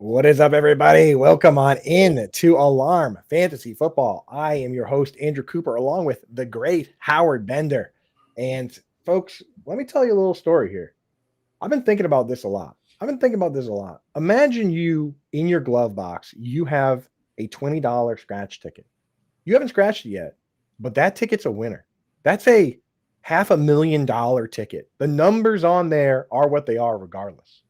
What is up, everybody? Welcome on in to Alarm Fantasy Football. I am your host, Andrew Cooper, along with the great Howard Bender. And folks, let me tell you a little story here. I've been thinking about this a lot. Imagine you in your glove box, you have a $20 scratch ticket. You haven't scratched it yet, but that ticket's a winner. That's a $500,000 ticket. The numbers on there are what they are regardless.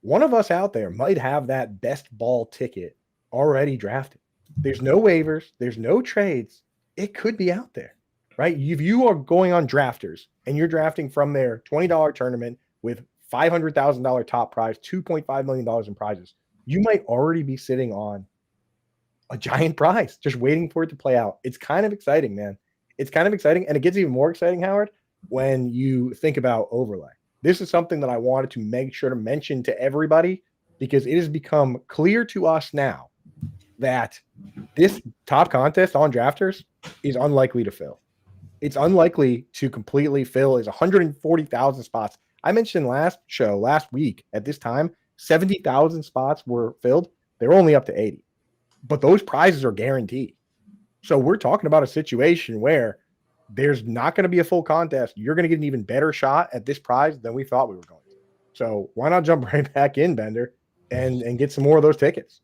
One of us out there might have that best ball ticket already drafted. There's no waivers, there's no trades. It could be out there, right? If you are going on drafters and you're drafting from their $20 tournament with $500,000 top prize, $2.5 million in prizes, you might already be sitting on a giant prize, just waiting for it to play out. It's kind of exciting, man. It's kind of exciting. And it gets even more exciting, Howard, when you think about overlay. This is something that I wanted to make sure to mention to everybody because it has become clear to us now that this top contest on drafters is unlikely to fill. It's unlikely to completely fill. Is 140,000 spots. I mentioned last week at this time, 70,000 spots were filled. They're only up to 80, but those prizes are guaranteed. So we're talking about a situation where there's not going to be a full contest. You're going to get an even better shot at this prize than we thought we were going to. So why not jump right back in, Bender, and get some more of those tickets?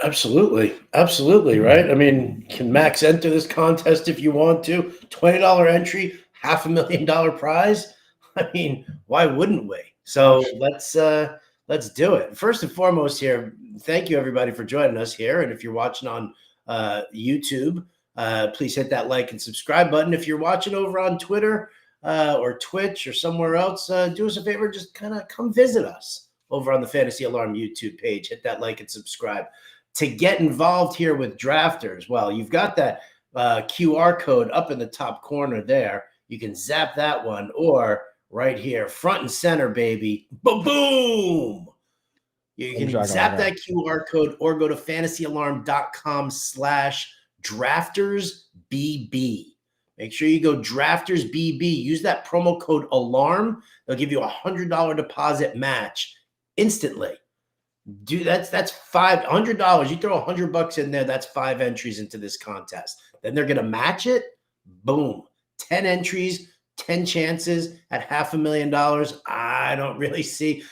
Absolutely, right? I mean, can max enter this contest if you want to? $20 entry, $500,000 prize. I mean, why wouldn't we? So let's do it. First and foremost here, thank you everybody for joining us here. And if you're watching on YouTube, please hit that like and subscribe button. If you're watching over on Twitter or Twitch or somewhere else, do us a favor, just kind of come visit us over on the Fantasy Alarm YouTube page. Hit that like and subscribe. To get involved here with drafters, well, you've got that QR code up in the top corner there. You can zap that one, or right here, front and center, baby. Boom! You can zap that QR code or go to fantasyalarm.com/draftersbb. Make sure you go draftersbb. Use that promo code ALARM. They'll give you a $100 deposit match instantly. Dude, that's $500. You throw $100 in there, that's 5 entries into this contest. Then they're gonna match it. Boom, 10 entries, 10 chances at $500,000. I don't really see.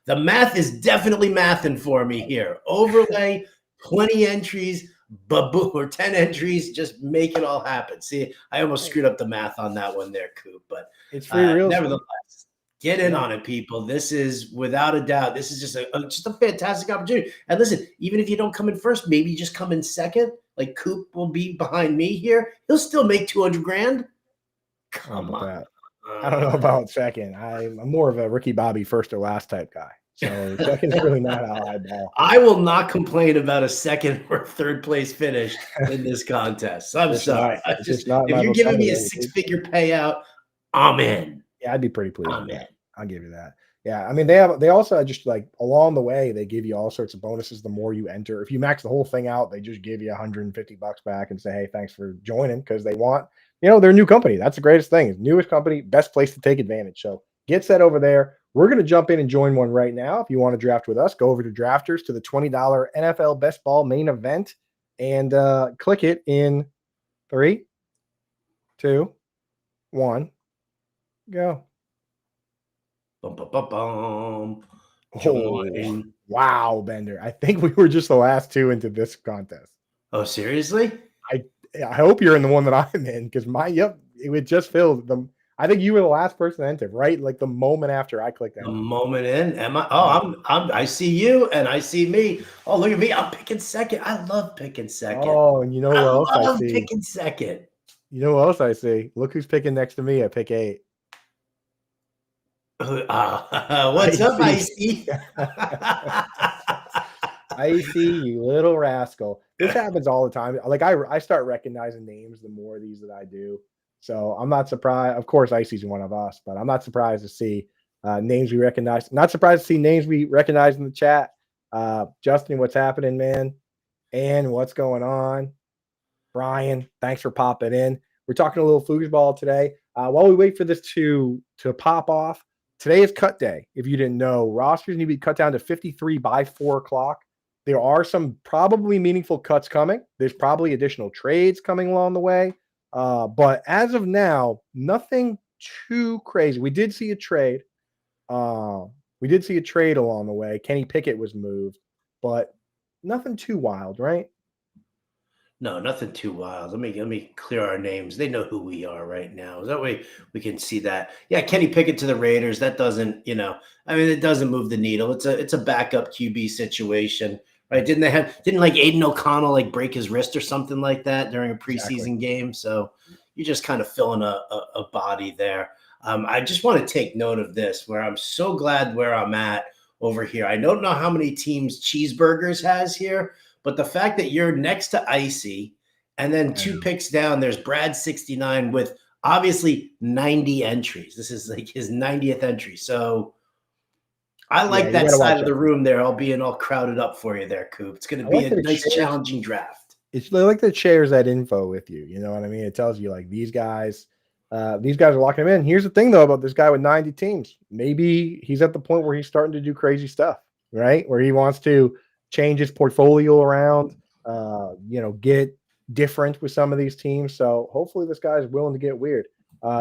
The math is definitely mathing for me here. Overlay, 20 entries, baboom, or 10 entries, just make it all happen. See, I almost screwed up the math on that one there, Coop. But it's free real nevertheless. Get in on it, people. This is, without a doubt, this is just a fantastic opportunity. And listen, even if you don't come in first, maybe you just come in second. Like Coop will be behind me here. He'll still make 200 grand. Come on. I don't know about second. I'm more of a Ricky Bobby first or last type guy. So second's really not how I ball. I will not complain about a second or third place finish in this contest. I'm sorry. If you're giving me a 6-figure payout, I'm in. Yeah, I'd be pretty pleased with that. I'll give you that. Yeah, I mean, they also just like along the way, they give you all sorts of bonuses the more you enter. If you max the whole thing out, they just give you $150 back and say, hey, thanks for joining, because they want, they're a new company. That's the greatest thing. It's newest company, best place to take advantage. So get set over there. We're going to jump in and join one right now. If you want to draft with us, go over to Drafters to the $20 NFL Best Ball main event and click it in 3, 2, 1. Go. Bum, bum, bum, bum. Oh, wow, Bender. I think we were just the last 2 into this contest. Oh, seriously? I hope you're in the one that I'm in, because it just filled them. I think you were the last person to enter, right? Like the moment after I clicked that. The moment in. Am I? Oh, I see you and I see me. Oh, look at me. I'm picking second. I love picking second. Oh, and you know what else I see? I love picking second. You know what else I see? Look who's picking next to me. I pick 8. What's up, Icy? Icy, you little rascal. This happens all the time. Like I start recognizing names the more of these that I do. So I'm not surprised. Of course, Icy's one of us, but I'm not surprised to see names we recognize. Not surprised to see names we recognize in the chat. Justin, what's happening, man? And what's going on? Brian, thanks for popping in. We're talking a little foosball today. While we wait for this to pop off, today is cut day. If you didn't know, rosters need to be cut down to 53 by 4 o'clock. There are some probably meaningful cuts coming. There's probably additional trades coming along the way. But as of now, nothing too crazy. We did see a trade. Uh, we did see a trade along the way. Kenny Pickett was moved, but nothing too wild, right? No, nothing too wild. Let me clear our names. They know who we are right now. That way we can see that. Yeah, Kenny Pickett to the Raiders. That doesn't, I mean, it doesn't move the needle. It's a backup QB situation, right? Didn't like Aiden O'Connell like break his wrist or something like that during a Exactly. preseason game? So you're just kind of filling a body there. I just want to take note of this, where I'm so glad where I'm at over here. I don't know how many teams Cheeseburgers has here, but the fact that you're next to Icy and then I two know. picks down, there's Brad 69 with obviously 90 entries. This is like his 90th entry. So I Yeah, like you that got to side watch of out. the room there, all being all crowded up for you there, Coop. It's going to I be like a that it nice, shares. challenging draft. It's like that shares that info with you. You know what I mean? It tells you like these guys are locking him in. Here's the thing though about this guy with 90 teams. Maybe he's at the point where he's starting to do crazy stuff, right? Where he wants to change his portfolio around, get different with some of these teams. So hopefully this guy is willing to get weird.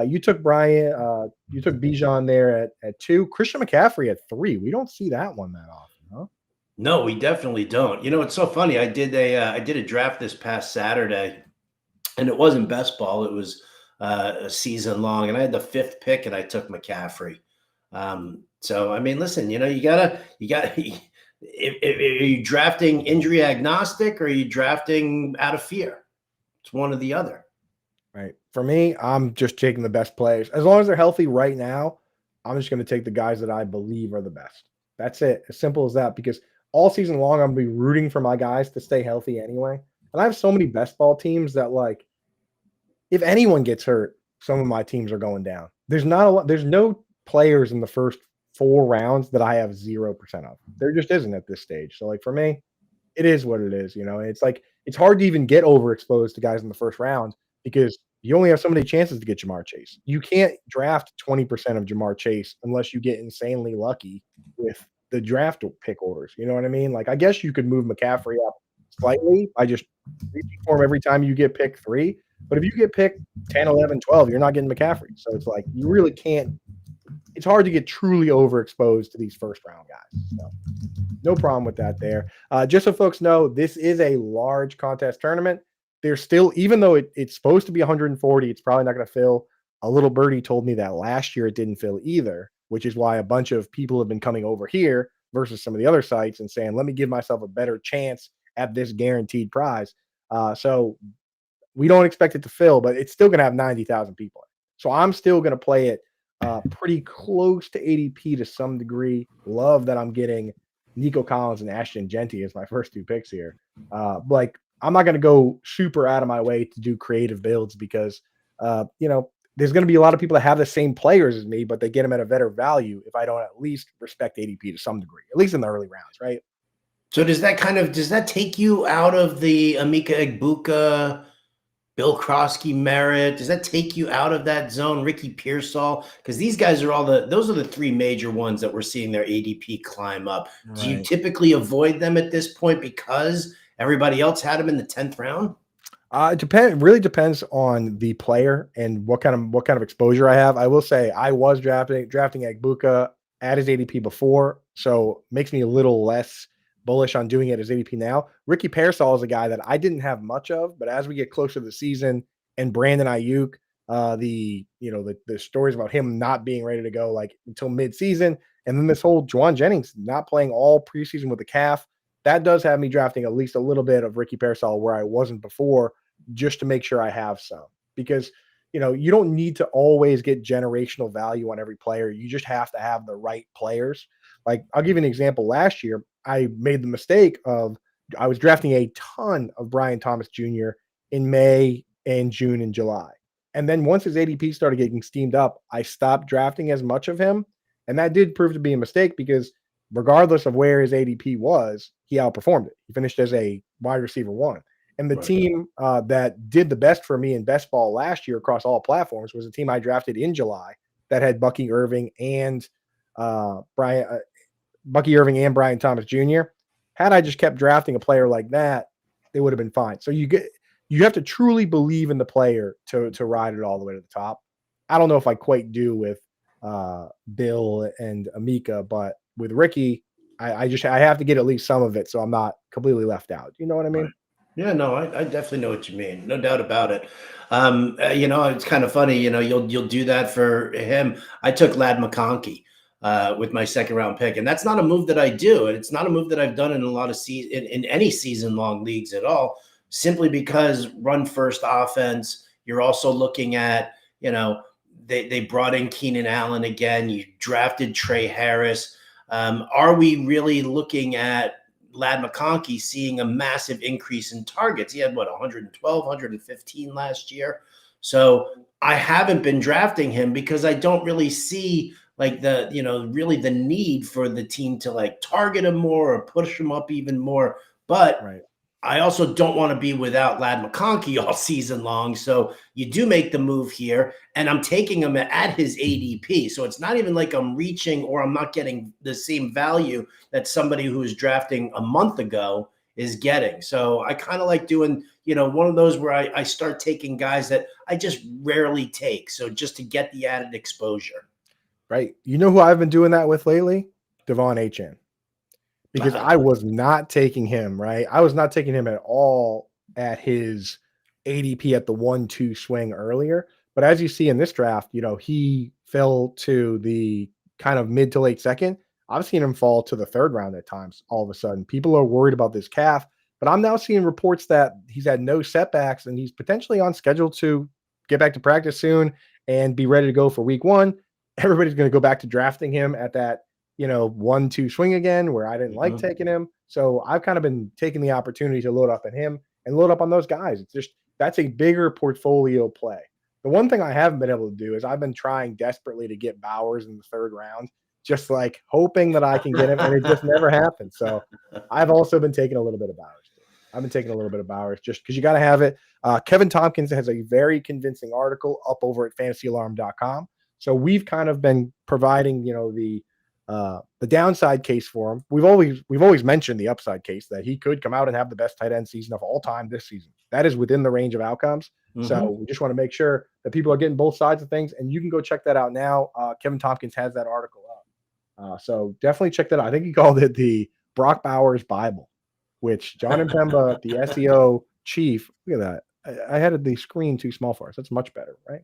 You took Bijan there at 2, Christian McCaffrey at 3. We don't see that one that often, huh? No, we definitely don't. It's so funny. I did a draft this past Saturday, and it wasn't best ball. It was a season long, and I had the 5th pick, and I took McCaffrey. So I mean, listen, you gotta. Are you drafting injury agnostic, or are you drafting out of fear? It's one or the other. Right. For me, I'm just taking the best players. As long as they're healthy right now, I'm just going to take the guys that I believe are the best. That's it. As simple as that. Because all season long, I'm going to be rooting for my guys to stay healthy anyway. And I have so many best ball teams that, like, if anyone gets hurt, some of my teams are going down. There's not a lot. There's no players in the first 4 rounds that I have 0% of. There just isn't at this stage. So, like, for me, it is what it is, It's like it's hard to even get overexposed to guys in the first round because you only have so many chances to get Jamar Chase. You can't draft 20% of Jamar Chase unless you get insanely lucky with the draft pick orders. You know what I mean? Like, I guess you could move McCaffrey up slightly by just reaching for him every time you get pick 3. But if you get picked 10, 11, 12, you're not getting McCaffrey. So it's like you really can't. It's hard to get truly overexposed to these first round guys. So no problem with that there. Just so folks know, this is a large contest tournament. There's still, even though it's supposed to be 140, it's probably not going to fill. A little birdie told me that last year it didn't fill either, which is why a bunch of people have been coming over here versus some of the other sites and saying, let me give myself a better chance at this guaranteed prize. So we don't expect it to fill, but it's still going to have 90,000 people. So I'm still going to play it pretty close to ADP to some degree. Love that I'm getting Nico Collins and Ashton Genty as my first 2 picks here. I'm not going to go super out of my way to do creative builds because, there's going to be a lot of people that have the same players as me, but they get them at a better value if I don't at least respect ADP to some degree, at least in the early rounds, right? So does that take you out of the Amika Egbuka, Bill Krosky Merritt? Does that take you out of that zone? Ricky Pearsall? Because these guys are those are the 3 major ones that we're seeing their ADP climb up. Do you Right. typically avoid them at this point because everybody else had them in the 10th round? It really depends on the player and what kind of exposure I have. I will say I was drafting Agbuka at his ADP before, so makes me a little less bullish on doing it as ADP now. Ricky Pearsall is a guy that I didn't have much of, but as we get closer to the season and Brandon Ayuk, the stories about him not being ready to go like until midseason, and then this whole Juwan Jennings not playing all preseason with the calf, that does have me drafting at least a little bit of Ricky Pearsall where I wasn't before just to make sure I have some because you don't need to always get generational value on every player. You just have to have the right players. Like I'll give you an example. Last year, I made the mistake of I was drafting a ton of Brian Thomas Jr. in May and June and July. And then once his ADP started getting steamed up, I stopped drafting as much of him. And that did prove to be a mistake because regardless of where his ADP was, he outperformed it. He finished as a wide receiver 1. And the Right. team that did the best for me in best ball last year across all platforms was a team I drafted in July that had Bucky Irving and Brian Thomas Jr. Had I just kept drafting a player like that, it would have been fine. So you have to truly believe in the player to ride it all the way to the top. I don't know if I quite do with Bill and Amika, but with Ricky, I have to get at least some of it so I'm not completely left out. You know what I mean? Right. Yeah, no, I definitely know what you mean. No doubt about it. It's kind of funny. You'll do that for him. I took Lad McConkey with my second round pick, and that's not a move that I do, and it's not a move that I've done in a lot of in any season long leagues at all. Simply because run first offense. You're also looking at they brought in Keenan Allen again. You drafted Trey Harris. Are we really looking at Lad McConkey seeing a massive increase in targets? He had 112, 115 last year. So I haven't been drafting him because I don't really see like really the need for the team to like target him more or push him up even more. But Right. I also don't want to be without Lad McConkey all season long. So you do make the move here, and I'm taking him at his ADP. So it's not even like I'm reaching or I'm not getting the same value that somebody who was drafting a month ago is getting. So I kind of like doing, one of those where I start taking guys that I just rarely take. So just to get the added exposure. Right. You know who I've been doing that with lately? Devon Achane. Because Uh, I was not taking him, right? I was not taking him at all at his ADP at the 1-2 swing earlier. But as you see in this draft, he fell to the kind of mid to late second. I've seen him fall to the third round at times all of a sudden. People are worried about this calf, but I'm now seeing reports that he's had no setbacks and he's potentially on schedule to get back to practice soon and be ready to go for week one. Everybody's going to go back to drafting him at that 1-2 swing again, where I didn't like taking him. So I've kind of been taking the opportunity to load up on him and load up on those guys. It's just that's a bigger portfolio play. The one thing I haven't been able to do is I've been trying desperately to get Bowers in the third round, just like hoping that I can get him, and it just never happens. So I've also been taking a little bit of Bowers. I've been taking a little bit of Bowers just because you got to have it. Kevin Tompkins has a very convincing article up over at fantasyalarm.com. So we've kind of been providing, the downside case for him. We've always mentioned the upside case that he could come out and have the best tight end season of all time this season. That is within the range of outcomes. So we just want to make sure that people are getting both sides of things, and you can go check that out now. Kevin Tompkins has that article up. So definitely check that out. I think he called it the Brock Bowers Bible, which John Impemba, the SEO chief, look at that. I had the screen too small for us. That's much better, right?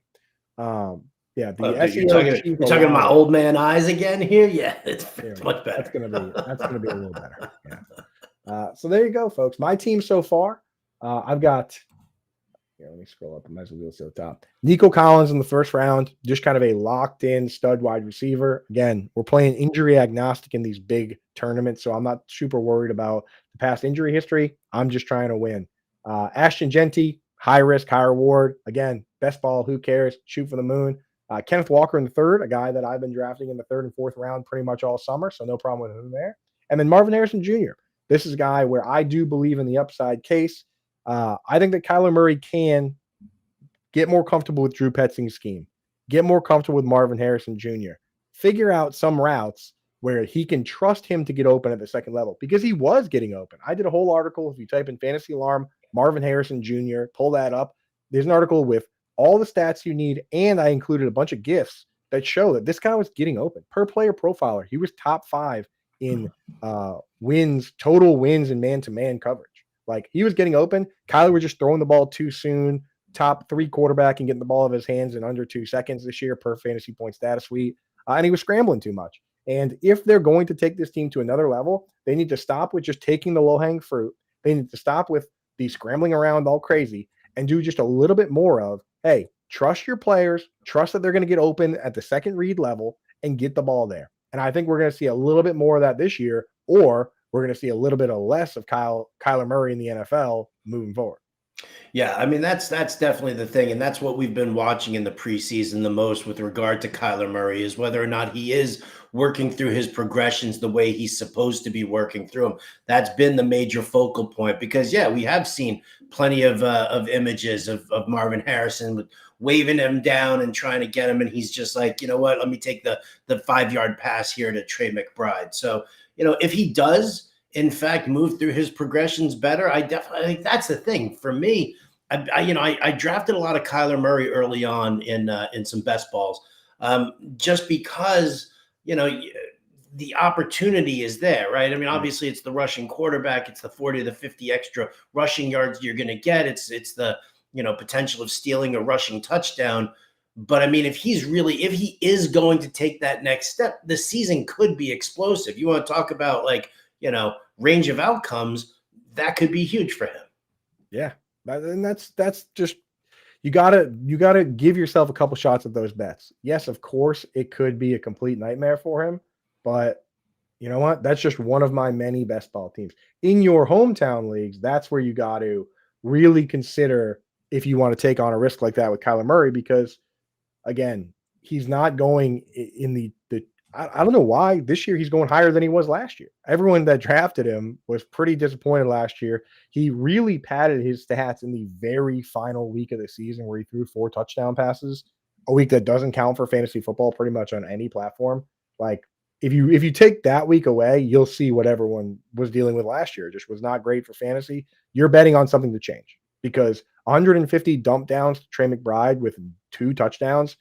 Yeah, the SEO chief. You're talking to my old man eyes again here. Yeah, it's much better. That's gonna be a little better. Yeah. So there you go, folks. My team so far, I've got. Let me scroll up. I might as well do this to the top. Nico Collins in the first round, just kind of a locked-in stud wide receiver. Again, we're playing injury agnostic in these big tournaments, so I'm not super worried about the past injury history. I'm just trying to win. Ashton Genty, high risk, high reward. Again, best ball. Who cares? Shoot for the moon. Kenneth Walker in the third, a guy that I've been drafting in the third and fourth round pretty much all summer, so no problem with him there. And then Marvin Harrison Jr. This is a guy where I do believe in the upside case. I think that Kyler Murray can get more comfortable with Drew Petzing's scheme, get more comfortable with Marvin Harrison Jr., figure out some routes where he can trust him to get open at the second level because he was getting open. I did a whole article. If you type in Fantasy Alarm, Marvin Harrison Jr., pull that up. There's an article with all the stats you need, and I included a bunch of GIFs that show that this guy was getting open. Per player profiler, he was top 5 in wins, total wins and man-to-man coverage. Like, he was getting open. Kyler was just throwing the ball too soon. Top 3 quarterback and getting the ball out of his hands in under 2 seconds this year per fantasy point status suite. And he was scrambling too much. And if they're going to take this team to another level, they need to stop with just taking the low-hanging fruit. They need to stop with the scrambling around all crazy and do just a little bit more of, hey, trust your players, trust that they're going to get open at the second read level and get the ball there. And I think we're going to see a little bit more of that this year, or we're going to see a little bit of less of Kyler Murray in the NFL moving forward. Yeah, I mean, that's definitely the thing. And that's what we've been watching in the preseason the most with regard to Kyler Murray is whether or not he is working through his progressions the way he's supposed to be working through them. That's been the major focal point because, yeah, we have seen plenty of images of Marvin Harrison with waving him down and trying to get him. And he's just like, you know what, let me take the 5-yard pass here to Trey McBride. So, if he does in fact, move through his progressions better. I think that's the thing for me. I drafted a lot of Kyler Murray early on in some best balls, just because the opportunity is there, right? I mean, obviously, it's the rushing quarterback. It's the 40 to 50 extra rushing yards you're going to get. It's the potential of stealing a rushing touchdown. But I mean, if he is going to take that next step, the season could be explosive. You want to talk about range of outcomes, that could be huge for him. Yeah. And that's just, you gotta give yourself a couple shots at those bets. Yes, of course, it could be a complete nightmare for him, but you know what? That's just one of my many best ball teams. In your hometown leagues, that's where you got to really consider if you want to take on a risk like that with Kyler Murray, because again, he's not going in the I don't know why this year he's going higher than he was last year. Everyone that drafted him was pretty disappointed last year. He really padded his stats in the very final week of the season where he threw 4 touchdown passes, a week that doesn't count for fantasy football pretty much on any platform. Like if you take that week away, you'll see what everyone was dealing with last year. It just was not great for fantasy. You're betting on something to change, because 150 dump downs to Trey McBride with 2 touchdowns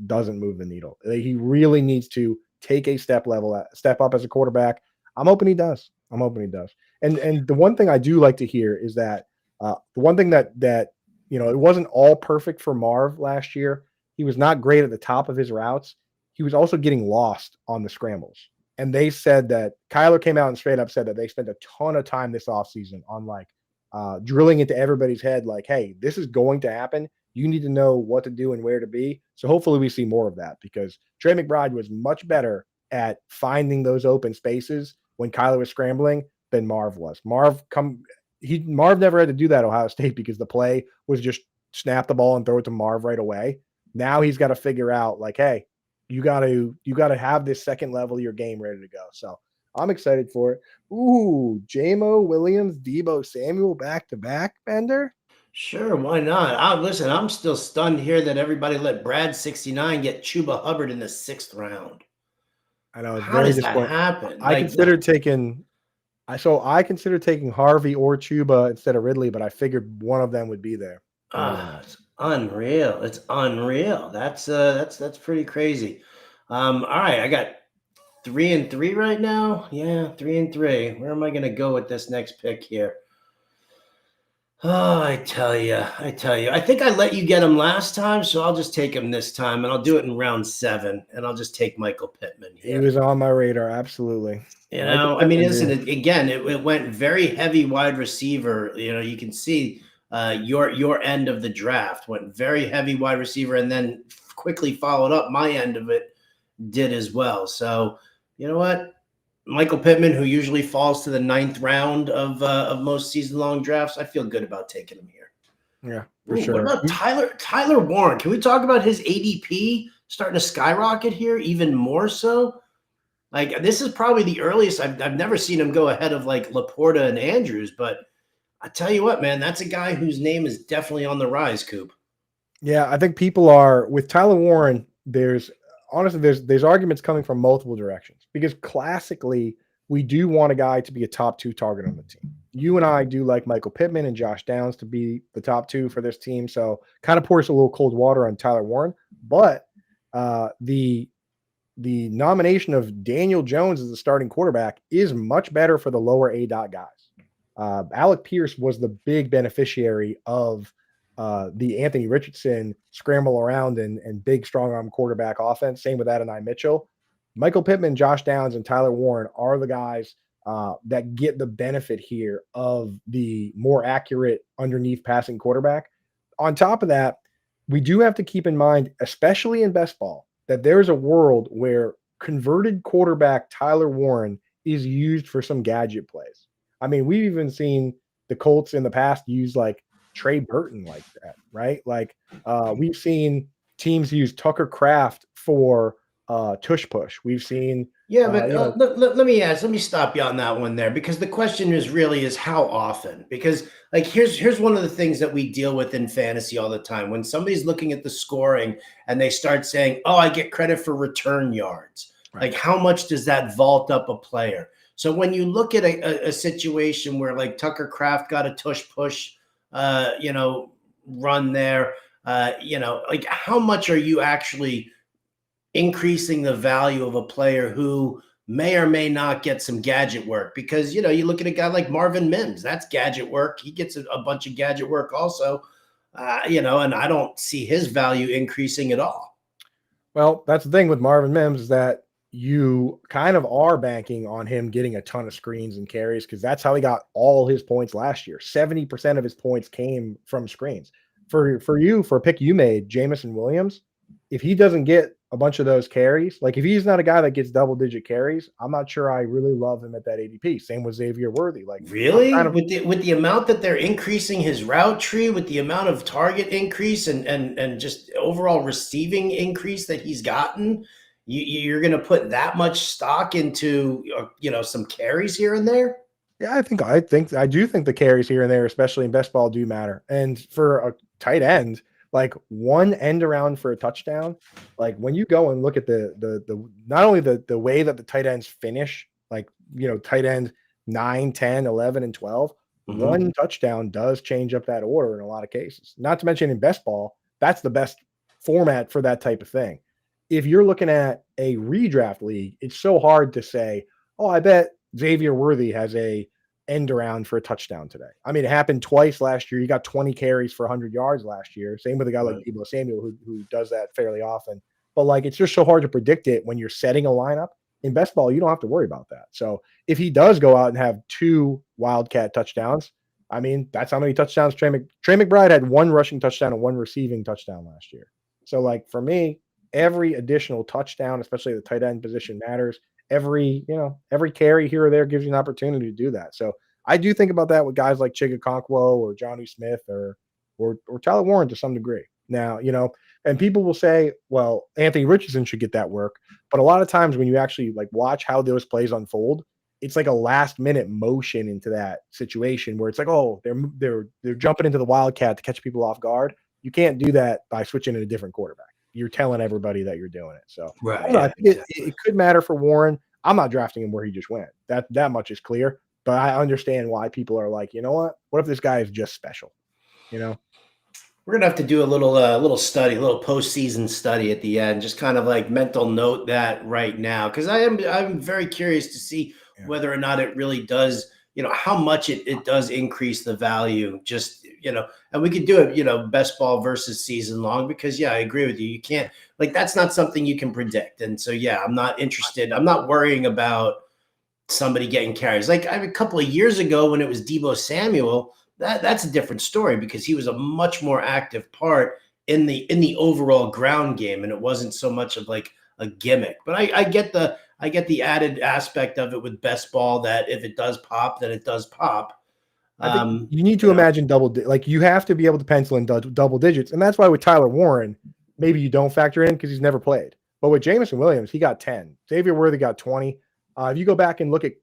doesn't move the needle. He really needs to take a step up as a quarterback. I'm hoping he does. And the one thing I do like to hear is that the one thing that it wasn't all perfect for Marv last year. He was not great at the top of his routes. He was also getting lost on the scrambles. And they said that Kyler came out and straight up said that they spent a ton of time this offseason on drilling into everybody's head, like, hey, this is going to happen. You need to know what to do and where to be. So hopefully we see more of that, because Trey McBride was much better at finding those open spaces when Kyler was scrambling than Marv was. Marv never had to do that at Ohio State, because the play was just snap the ball and throw it to Marv right away. Now he's got to figure out, like, hey, you got to have this second level of your game ready to go. So I'm excited for it. Ooh, Jamo Williams, Deebo Samuel back to back, Bender. Sure, why not? Listen, I'm still stunned here that everybody let Brad 69 get Chuba Hubbard in the 6th round. I know, it's How very does that disappointing. happen? I considered taking Harvey or Chuba instead of Ridley, but I figured one of them would be there. It's unreal. It's unreal. That's pretty crazy. All right, I got 3 and 3 right now. Yeah, 3 and 3. Where am I going to go with this next pick here? Oh, I tell you. I think I let you get him last time, so I'll just take him this time, and I'll do it in round 7, and I'll just take Michael Pittman here. He was on my radar, absolutely. I mean, listen, again, it went very heavy wide receiver. You can see your end of the draft went very heavy wide receiver, and then quickly followed up. My end of it did as well. So, you know what? Michael Pittman, who usually falls to the 9th round of most season-long drafts, I feel good about taking him here. Yeah, for sure. What about Tyler Warren? Can we talk about his ADP starting to skyrocket here even more so? Like, this is probably the earliest I've never seen him go ahead of like Laporta and Andrews, but I tell you what, man, that's a guy whose name is definitely on the rise, Coop. Yeah, I think people are with Tyler Warren. There's arguments coming from multiple directions, because classically we do want a guy to be a top 2 target on the team. You and I do like Michael Pittman and Josh Downs to be the top 2 for this team. So kind of pours a little cold water on Tyler Warren, but the nomination of Daniel Jones as the starting quarterback is much better for the lower A-dot guys. Alec Pierce was the big beneficiary of the Anthony Richardson scramble around and big strong arm quarterback offense. Same with Adonai Mitchell. Michael Pittman, Josh Downs, and Tyler Warren are the guys that get the benefit here of the more accurate underneath passing quarterback. On top of that, we do have to keep in mind, especially in best ball, that there's a world where converted quarterback Tyler Warren is used for some gadget plays. I mean, we've even seen the Colts in the past use like Trey Burton like that, right? Like we've seen teams use Tucker Kraft for tush push. We've seen let me stop you on that one there, because the question is how often, because like here's one of the things that we deal with in fantasy all the time. When somebody's looking at the scoring and they start saying, oh, I get credit for return yards, right. Like how much does that vault up a player? So when you look at a situation where like Tucker Kraft got a tush push, you know, run there, you know, like how much are you actually increasing the value of a player who may or may not get some gadget work? Because, you know, you look at a guy like Marvin Mims, that's gadget work. He gets a bunch of gadget work also, you know, and I don't see his value increasing at all. Well, that's the thing with Marvin Mims is that you kind of are banking on him getting a ton of screens and carries because that's how he got all his points last year. 70% of his points came from screens. For a pick you made, Jamison Williams, if he doesn't get a bunch of those carries, like if he's not a guy that gets double digit carries, I'm not sure I really love him at that ADP. Same with Xavier Worthy. Like I'm kind Really? of With the amount that they're increasing his route tree, with the amount of target increase and just overall receiving increase that he's gotten, you're going to put that much stock into you know, some carries here and there? Yeah, I do think the carries here and there, especially in best ball, do matter. And for a tight end, like one end around for a touchdown, like when you go and look at the not only the way that the tight ends finish, like tight end 9, 10, 11, and 12, Hmm. one touchdown does change up that order in a lot of cases. Not to mention in best ball, that's the best format for that type of thing. If you're looking at a redraft league, it's so hard to say, oh, I bet Xavier Worthy has a end around for a touchdown today. I mean, it happened twice last year. He got 20 carries for 100 yards last year. Same with a guy like Right. Deebo Samuel, who does that fairly often. But like, it's just so hard to predict it when you're setting a lineup. In best ball, you don't have to worry about that. So if he does go out and have 2 Wildcat touchdowns, I mean, that's how many touchdowns Trey McBride had, 1 rushing touchdown and 1 receiving touchdown last year. So like for me, every additional touchdown, especially the tight end position, matters. Every carry here or there gives you an opportunity to do that. So I do think about that with guys like Chig Okonkwo or Johnny Smith or Tyler Warren to some degree. Now, and people will say, well, Anthony Richardson should get that work. But a lot of times when you actually like watch how those plays unfold, it's like a last minute motion into that situation where it's like, oh, they're jumping into the wildcat to catch people off guard. You can't do that by switching to a different quarterback. You're telling everybody that you're doing it. So I Right. don't know. I Yeah. think Exactly. it could matter for Warren. I'm not drafting him where he just went. That much is clear. But I understand why people are like, you know what? What if this guy is just special? You know? We're gonna have to do a little study, a little postseason study at the end, just kind of like mental note that right now, because I'm very curious to see Yeah. whether or not it really does, you know, how much it does increase the value. Just, you know, and we could do it, you know, best ball versus season long, because yeah, I agree with you. You can't, like, that's not something you can predict, and so yeah, I'm not interested. I'm not worrying about somebody getting carries. Like a couple of years ago when it was Debo Samuel, that's a different story because he was a much more active part in the overall ground game, and it wasn't so much of like a gimmick. But I get the added aspect of it with best ball, that if it does pop, then it does pop. I think you need You to know, imagine like you have to be able to pencil in double digits. And that's why with Tyler Warren, maybe you don't factor in because he's never played. But with Jameson Williams, he got 10. Xavier Worthy got 20. If you go back and look at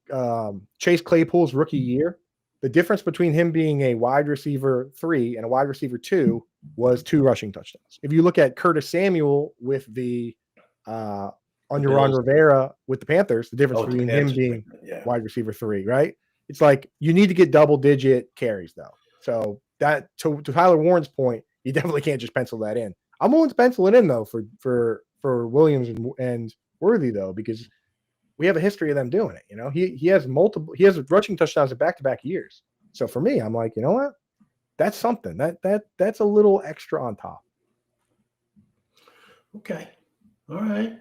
Chase Claypool's rookie year, the difference between him being a wide receiver 3 and a wide receiver 2 was 2 rushing touchdowns. If you look at Curtis Samuel with the the under Ron Bills. Rivera with the Panthers, the difference Oh, the between him Panthers. being Yeah. wide receiver 3, right? It's like you need to get double digit carries though. So that to Tyler Warren's point, you definitely can't just pencil that in. I'm willing to pencil it in though for Williams and Worthy though, because we have a history of them doing it. He has rushing touchdowns in back-to-back years. So for me, I'm like, you know what? That's something. That's a little extra on top. Okay. All right.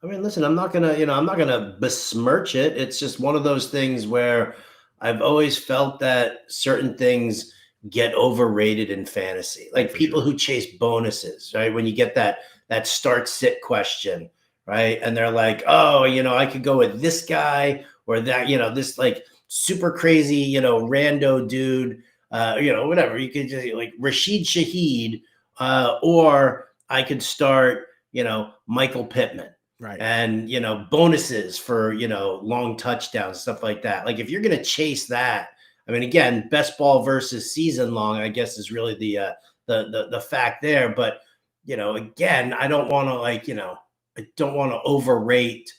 I mean, listen, I'm not gonna besmirch it. It's just one of those things where I've always felt that certain things get overrated in fantasy. Oh, Like for people sure. who chase bonuses, right? When you get that start sit question, right? And they're like, oh, you know, I could go with this guy or that, you know, this like super crazy, you know, rando dude, you know, whatever. You could just like Rashid Shaheed, or I could start, you know, Michael Pittman, Right. and you know, bonuses for, you know, long touchdowns, stuff like that. Like if you're going to chase that, I mean, again, best ball versus season long, I guess, is really the fact there. But you know, again, I don't want to, like, you know, I don't want to overrate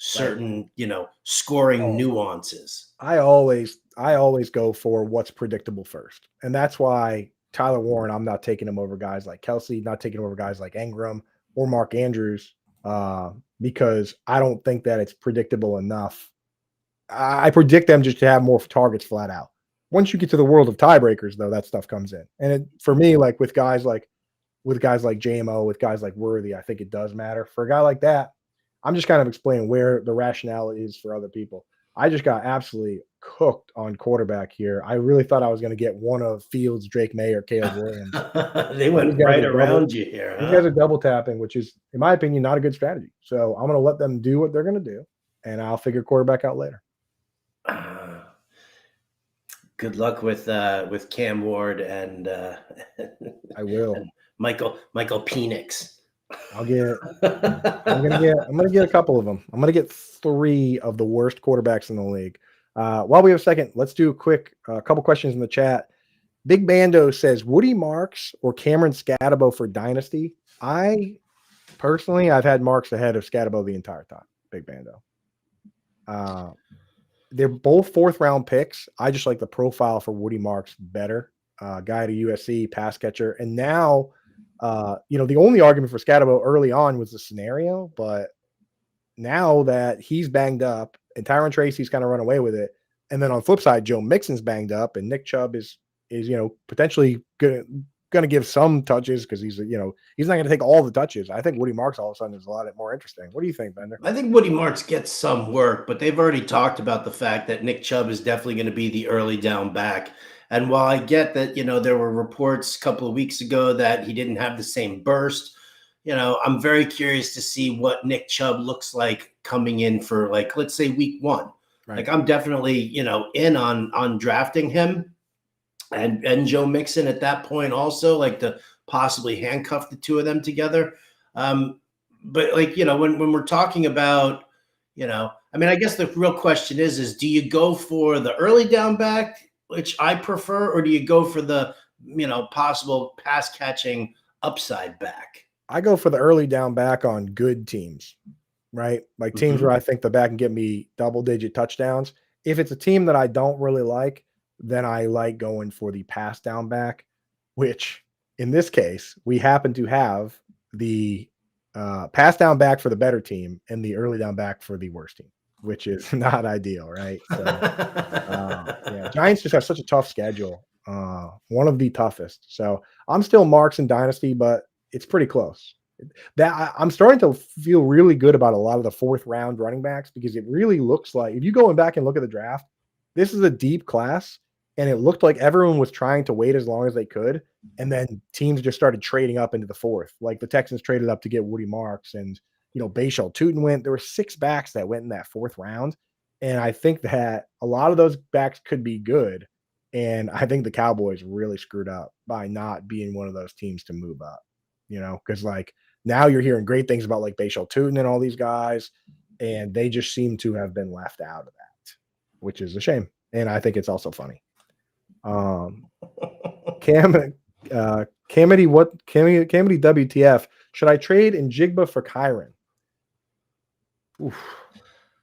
certain, scoring Oh, nuances. I always go for what's predictable first. And that's why Tyler Warren, I'm not taking him over guys like Kelsey, not taking him over guys like Ingram or Mark Andrews, because I don't think that it's predictable enough. I predict them just to have more targets flat out. Once you get to the world of tiebreakers, though, that stuff comes in. And for me, like with guys like JMO, with guys like Worthy, I think it does matter. For a guy like that, I'm just kind of explaining where the rationale is for other people. I just got absolutely cooked on quarterback here. I really thought I was going to get one of Fields, Drake May, or Caleb Williams. They But these went guys right are double. around you here, These guys huh? are double tapping, which is, in my opinion, not a good strategy. So I'm going to let them do what they're going to do, and I'll figure quarterback out later. Good luck with Cam Ward and I will. and Michael Penix. I'll get. I'm gonna get a couple of them. I'm gonna get 3 of the worst quarterbacks in the league. While we have a second, let's do a quick couple questions in the chat. Big Bando says Woody Marks or Cameron Scatabo for Dynasty. I've had Marks ahead of Scatabo the entire time. Big Bando. They're both 4th-round picks. I just like the profile for Woody Marks better. Guy to USC, pass catcher, and now. The only argument for Scatabo early on was the scenario, but now that he's banged up and Tyron Tracy's kind of run away with it, and then on the flip side, Joe Mixon's banged up and Nick Chubb is potentially gonna give some touches because he's not gonna take all the touches. I think Woody Marks all of a sudden is a lot more interesting. What do you think, Bender? I think Woody Marks gets some work, but they've already talked about the fact that Nick Chubb is definitely going to be the early down back. And while I get that, there were reports a couple of weeks ago that he didn't have the same burst, I'm very curious to see what Nick Chubb looks like coming in for, like, let's say week 1. Right. Like, I'm definitely, in on drafting him and Joe Mixon at that point also, like, to possibly handcuff the two of them together. But like, when we're talking about, I guess the real question is do you go for the early down back, which I prefer, or do you go for the, possible pass catching upside back? I go for the early down back on good teams, right? Like teams where I think the back can get me double-digit touchdowns. If it's a team that I don't really like, then I like going for the pass down back, which in this case, we happen to have the pass down back for the better team and the early down back for the worst team, which is not ideal, right? So, yeah, Giants just have such a tough schedule, one of the toughest. So I'm still Marks in Dynasty, but it's pretty close. I'm starting to feel really good about a lot of the 4th-round running backs because it really looks like, if you go back and look at the draft, this is a deep class, and it looked like everyone was trying to wait as long as they could, and then teams just started trading up into the 4th. Like the Texans traded up to get Woody Marks, and Bashal Tutin went. There were 6 backs that went in that 4th round, and I think that a lot of those backs could be good. And I think the Cowboys really screwed up by not being one of those teams to move up. Because like now you're hearing great things about like Bashal Tutin and all these guys, and they just seem to have been left out of that, which is a shame. And I think it's also funny. Camity WTF? Should I trade in Jigba for Kyron? Oof.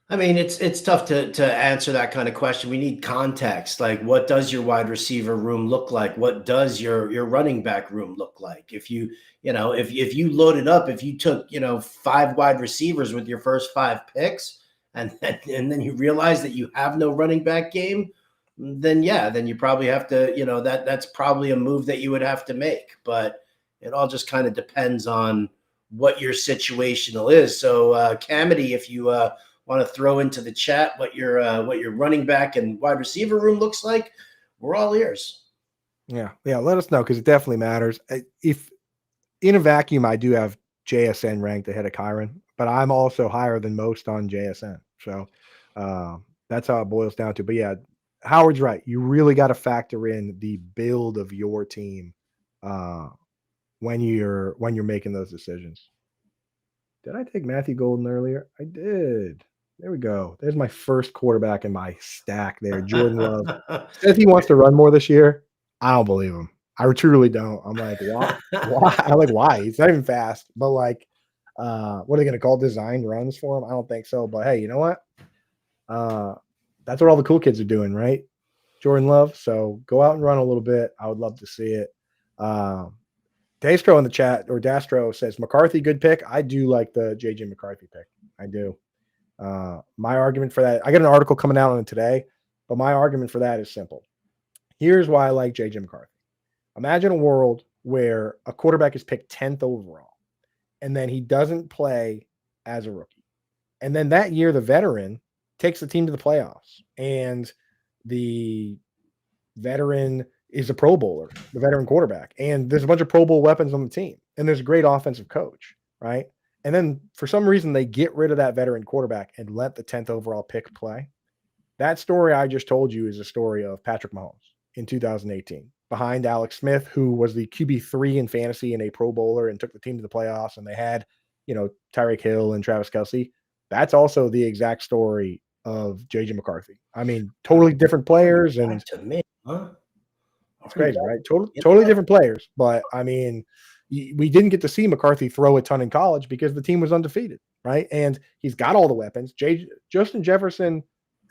It's tough to answer that kind of question. We need context. Like, what does your wide receiver room look like? What does your running back room look like? If you loaded up, if you took 5 wide receivers with your first 5 picks, and then you realize that you have no running back game, then you probably have to, that's probably a move that you would have to make. But it all just kind of depends on what your situational is. So, Camity, if you want to throw into the chat what your running back and wide receiver room looks like, we're all ears. Yeah, let us know because it definitely matters. If in a vacuum, I do have JSN ranked ahead of Kyron, but I'm also higher than most on JSN. So that's how it boils down to. But yeah, Howard's right. You really got to factor in the build of your team when you're making those decisions. Did I take Matthew Golden earlier? I did. There we go. There's my first quarterback in my stack there. Jordan Love says he wants to run more this year. I don't believe him. I truly don't. I'm like, why? Why? I'm like, why? He's not even fast. But like, What are they going to call design runs for him? I don't think so. But hey, you know what? That's what all the cool kids are doing, right? Jordan Love. So go out and run a little bit. I would love to see it. Dastro in the chat, or Dastro, says McCarthy, good pick. I do like the JJ McCarthy pick. I do. My argument for that, I got an article coming out on it today, but my argument for that is simple. Here's why I like JJ McCarthy. Imagine a world where a quarterback is picked 10th overall, and then he doesn't play as a rookie. And then that year, the veteran takes the team to the playoffs, and the veteran is a Pro Bowler, the veteran quarterback, and there's a bunch of Pro Bowl weapons on the team, and there's a great offensive coach, right? And then for some reason, they get rid of that veteran quarterback and let the 10th overall pick play. That story I just told you is a story of Patrick Mahomes in 2018 behind Alex Smith, who was the QB3 in fantasy and a Pro Bowler and took the team to the playoffs. And they had, Tyreek Hill and Travis Kelce. That's also the exact story of JJ McCarthy. I mean, totally different players, and to me, huh? It's crazy, right? Totally different players. But I mean, we didn't get to see McCarthy throw a ton in college because the team was undefeated, right? And he's got all the weapons. Justin Jefferson,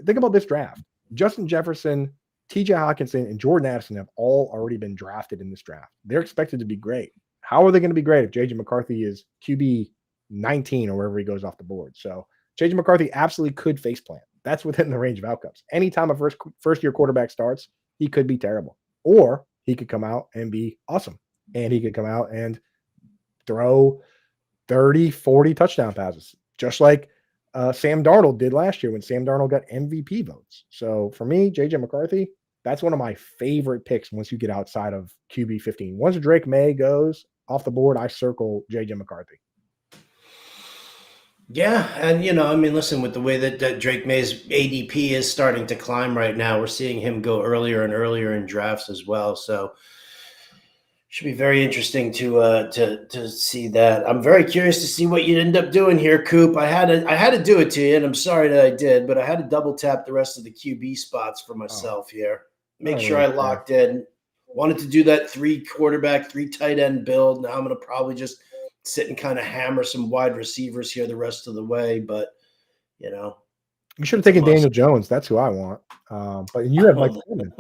think about this draft. Justin Jefferson, TJ Hawkinson, and Jordan Addison have all already been drafted in this draft. They're expected to be great. How are they going to be great if JJ McCarthy is QB 19 or wherever he goes off the board? So JJ McCarthy absolutely could face plant. That's within the range of outcomes. Anytime a first year quarterback starts, he could be terrible. Or he could come out and be awesome. And he could come out and throw 30, 40 touchdown passes, just like Sam Darnold did last year when Sam Darnold got MVP votes. So for me, JJ McCarthy, that's one of my favorite picks once you get outside of QB 15. Once Drake May goes off the board, I circle JJ McCarthy. Yeah, and listen, with the way that Drake May's ADP is starting to climb right now, we're seeing him go earlier and earlier in drafts as well. So should be very interesting to see that. I'm very curious to see what you end up doing here, Coop. I had to do it to you, and I'm sorry that I did, but I had to double tap the rest of the QB spots for myself here. Make sure I locked in. Wanted to do that 3 quarterback, 3 tight end build. Now I'm going to probably just sit and kind of hammer some wide receivers here the rest of the way, but you should have taken Daniel Jones. That's who I want. But you have Mike Coleman,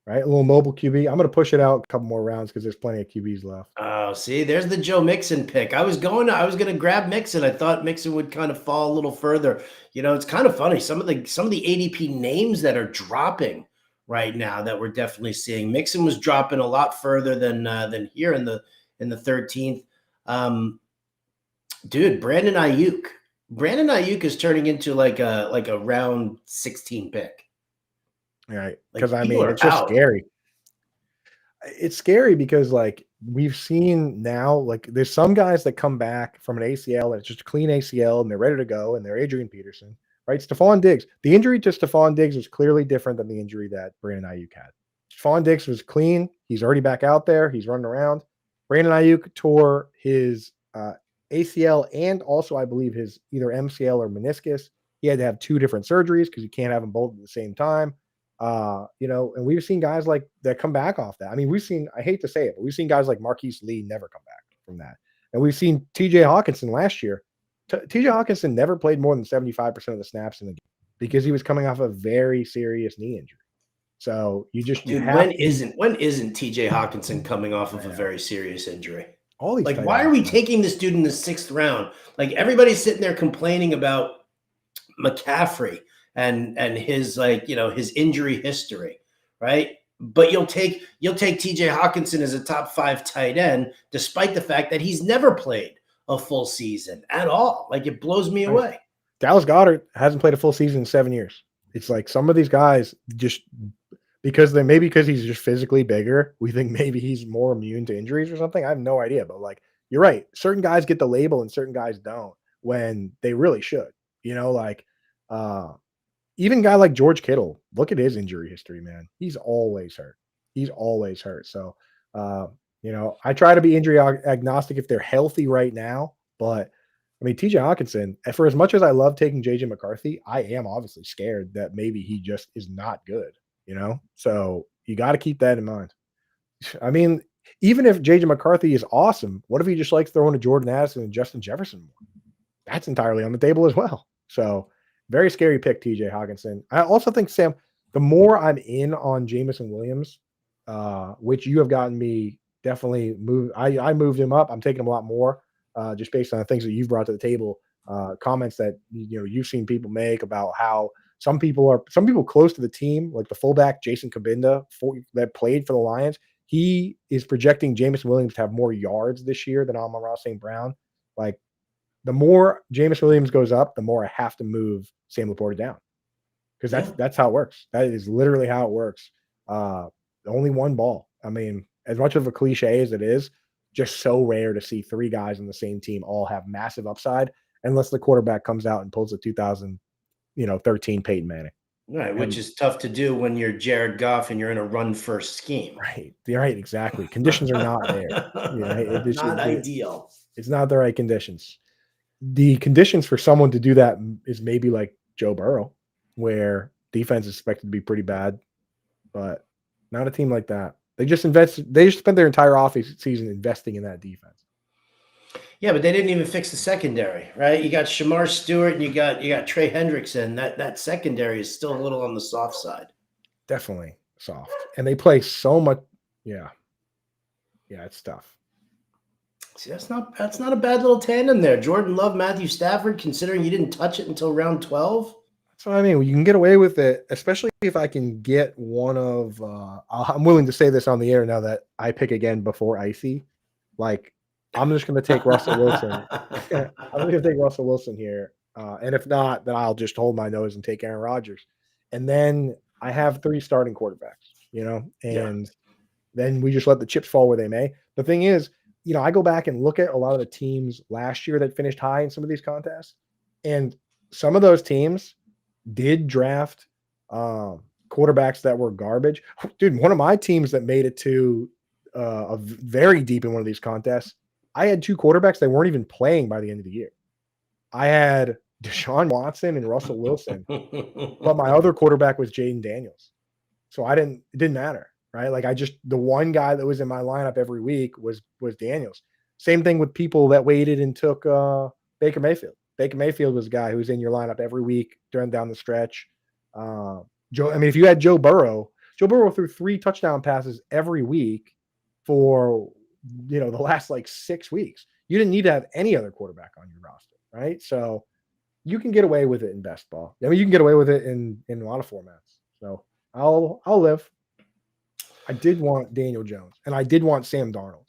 right? A little mobile QB. I'm going to push it out a couple more rounds because there's plenty of QBs left. Oh, see, there's the Joe Mixon pick. I was going to grab Mixon. I thought Mixon would kind of fall a little further. It's kind of funny. Some of the ADP names that are dropping right now that we're definitely seeing. Mixon was dropping a lot further than here in the 13th. Dude, Brandon Ayuk. Brandon Ayuk is turning into like a round 16 pick. Right. Because it's just scary. It's scary because we've seen now, there's some guys that come back from an ACL and it's just a clean ACL and they're ready to go, and they're Adrian Peterson, right? Stephon Diggs. The injury to Stephon Diggs was clearly different than the injury that Brandon Ayuk had. Stephon Diggs was clean. He's already back out there. He's running around. Brandon Ayuk tore his ACL and also, I believe, his either MCL or meniscus. He had to have 2 different surgeries because you can't have them both at the same time. And we've seen guys that come back off that. I mean, I hate to say it, but we've seen guys like Marquise Lee never come back from that. And we've seen TJ Hawkinson last year. TJ Hawkinson never played more than 75% of the snaps in the game because he was coming off a very serious knee injury. So when isn't TJ Hawkinson coming off of a very serious injury? All these why are we taking this dude in the 6th round? Everybody's sitting there complaining about McCaffrey and his his injury history, right? But you'll take TJ Hawkinson as a top 5 tight end, despite the fact that he's never played a full season at all. It blows me away. Dallas Goedert hasn't played a full season in 7 years. It's some of these guys just because he's just physically bigger, we think maybe he's more immune to injuries or something. I have no idea, but you're right. Certain guys get the label and certain guys don't when they really should. Even a guy like George Kittle, look at his injury history, man. He's always hurt. So, I try to be injury agnostic if they're healthy right now. But, TJ Hawkinson, for as much as I love taking JJ McCarthy, I am obviously scared that maybe he just is not good, So you got to keep that in mind. Even if JJ McCarthy is awesome, what if he just likes throwing to Jordan Addison and Justin Jefferson more? That's entirely on the table as well. So very scary pick, TJ Hawkinson. I also think, Sam, the more I'm in on Jamison Williams, which you have gotten me definitely move. I moved him up. I'm taking him a lot more, just based on the things that you've brought to the table. Comments that you've seen people make about how some people close to the team, like the fullback Jason Kabinda, that played for the Lions. He is projecting Jamison Williams to have more yards this year than Amon-Ra St. Brown. Like, the more Jameis Williams goes up, the more I have to move Sam Laporta down, because that's how it works. That is literally how it works. Only one ball. I mean, as much of a cliche as it is, just so rare to see three guys on the same team all have massive upside, unless the quarterback comes out and pulls a 2013 Peyton Manning. Right, which is tough to do when you're Jared Goff and you're in a run-first scheme. Right, right, exactly. Conditions are not there. Not ideal. It's not the right conditions. The conditions for someone to do that is maybe like Joe Burrow, where defense is expected to be pretty bad, but not a team like that. They just spent their entire offseason investing in that defense. Yeah, but they didn't even fix the secondary, right? You got Shamar Stewart and you got Trey Hendrickson. That secondary is still a little on the soft side. Definitely soft. And they play so much. Yeah. Yeah, it's tough. See, that's not a bad little tandem there. Jordan Love, Matthew Stafford, considering you didn't touch it until round 12. That's what I mean. You can get away with it, especially if I can get one of I'm willing to say this on the air now that I pick again before Icy. Like, I'm just going to take Russell Wilson. I'm going to take Russell Wilson here. And if not, then I'll just hold my nose and take Aaron Rodgers. And then I have 3 starting quarterbacks, and then we just let the chips fall where they may. The thing is, I go back and look at a lot of the teams last year that finished high in some of these contests. And some of those teams did draft quarterbacks that were garbage. Dude, one of my teams that made it to very deep in one of these contests, I had 2 quarterbacks that weren't even playing by the end of the year. I had Deshaun Watson and Russell Wilson, but my other quarterback was Jaden Daniels. So it didn't matter, right? Like, the one guy that was in my lineup every week was Daniels. Same thing with people that waited and took Baker Mayfield. Baker Mayfield was a guy who was in your lineup every week during down the stretch. If you had Joe Burrow threw 3 touchdown passes every week for the last like 6 weeks. You didn't need to have any other quarterback on your roster, right? So you can get away with it in best ball. I mean, you can get away with it in a lot of formats. So I'll live. I did want Daniel Jones, and I did want Sam Darnold.